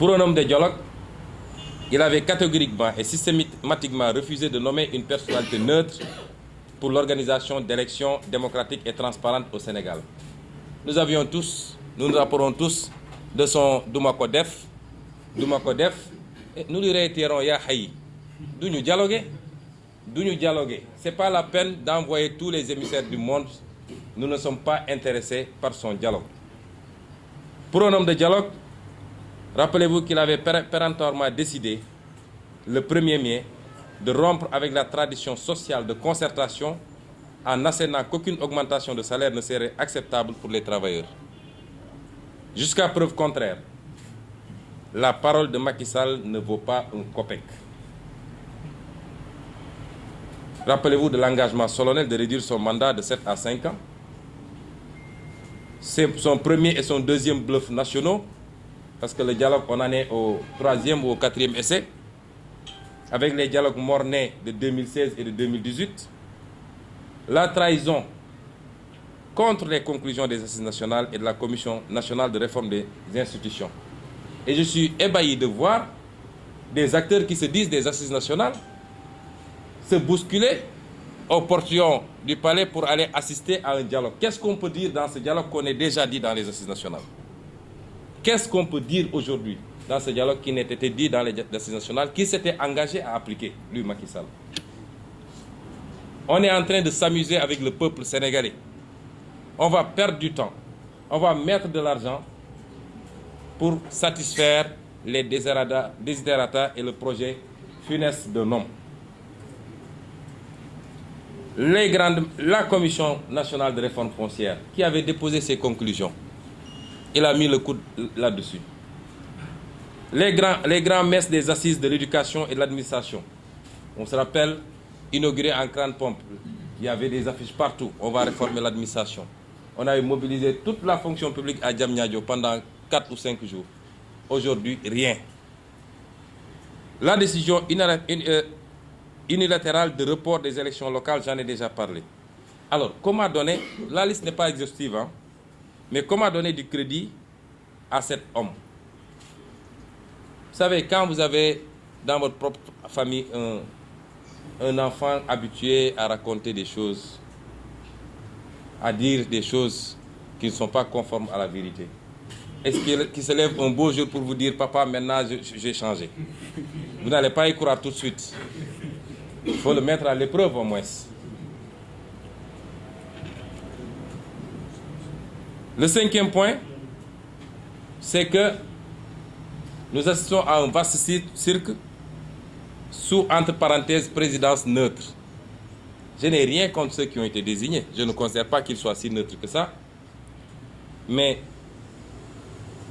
Pour un homme de dialogue, il avait catégoriquement et systématiquement refusé de nommer une personnalité neutre pour l'organisation d'élections démocratiques et transparentes au Sénégal. Nous nous rapportons tous de son Doumakodef, et nous lui réitérons Ya Haï, d'où nous dialoguer. Ce n'est pas la peine d'envoyer tous les émissaires du monde. Nous ne sommes pas intéressés par son dialogue. Pour un homme de dialogue, rappelez-vous qu'il avait péremptoirement décidé, le 1er mai, de rompre avec la tradition sociale de concertation en assénant qu'aucune augmentation de salaire ne serait acceptable pour les travailleurs. Jusqu'à preuve contraire, la parole de Macky Sall ne vaut pas un copec. Rappelez-vous de l'engagement solennel de réduire son mandat de 7 à 5 ans. C'est son premier et son deuxième bluff nationaux, parce que le dialogue, on en est au 3e ou au 4e essai, avec les dialogues mornais de 2016 et de 2018. La trahison contre les conclusions des assises nationales et de la Commission nationale de réforme des institutions. Et je suis ébahi de voir des acteurs qui se disent des assises nationales se bousculer au portillon du palais pour aller assister à un dialogue. Qu'est-ce qu'on peut dire dans ce dialogue qu'on a déjà dit dans les assises nationales? Qu'est-ce qu'on peut dire aujourd'hui dans ce dialogue qui n'était été dit dans les assises nationales, qui s'était engagé à appliquer, lui, Macky Sall? On est en train de s'amuser avec le peuple sénégalais. On va perdre du temps. On va mettre de l'argent pour satisfaire les desiderata et le projet funeste d'un homme. La Commission nationale de réforme foncière, qui avait déposé ses conclusions, il a mis le coude là-dessus. Les grands messes des assises de l'éducation et de l'administration, on se rappelle, inauguré en grande pompe, il y avait des affiches partout, on va réformer l'administration. On avait mobilisé toute la fonction publique à Diamniadio pendant 4 ou 5 jours. Aujourd'hui, rien. La décision unilatérale de report des élections locales, j'en ai déjà parlé. Alors, comment donner, la liste n'est pas exhaustive, hein, mais comment donner du crédit à cet homme? Vous savez, quand vous avez dans votre propre famille un enfant habitué à raconter des choses, à dire des choses qui ne sont pas conformes à la vérité, est-ce qu'il se lève un beau jour pour vous dire « Papa, maintenant j'ai changé ». Vous n'allez pas y croire tout de suite. Il faut le mettre à l'épreuve au moins. Le 5e point, c'est que nous assistons à un vaste cirque sous, entre parenthèses, présidence neutre. Je n'ai rien contre ceux qui ont été désignés. Je ne considère pas qu'ils soient si neutres que ça. Mais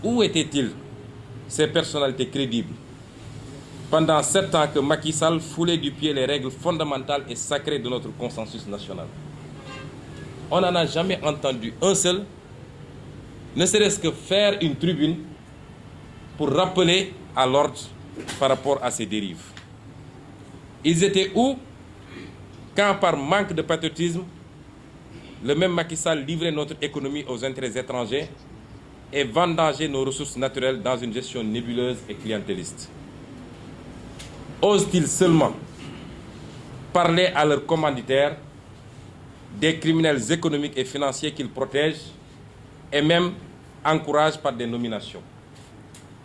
où étaient-ils, ces personnalités crédibles, pendant 7 ans que Macky Sall foulait du pied les règles fondamentales et sacrées de notre consensus national? On n'en a jamais entendu un seul, ne serait-ce que faire une tribune pour rappeler à l'ordre par rapport à ces dérives. Ils étaient où quand, par manque de patriotisme, le même Macky Sall livrait notre économie aux intérêts étrangers et vendangeait nos ressources naturelles dans une gestion nébuleuse et clientéliste? Osent-ils seulement parler à leurs commanditaires, des criminels économiques et financiers qu'ils protègent et même encouragent par des nominations?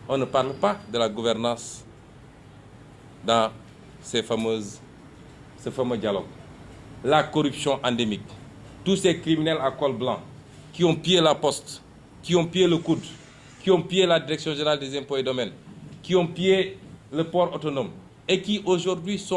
On ne parle pas de la gouvernance dans ce fameux dialogue. La corruption endémique. Tous ces criminels à col blanc qui ont pillé la poste, qui ont pillé le coude, qui ont pillé la Direction générale des impôts et domaines, qui ont pillé le port autonome et qui aujourd'hui sont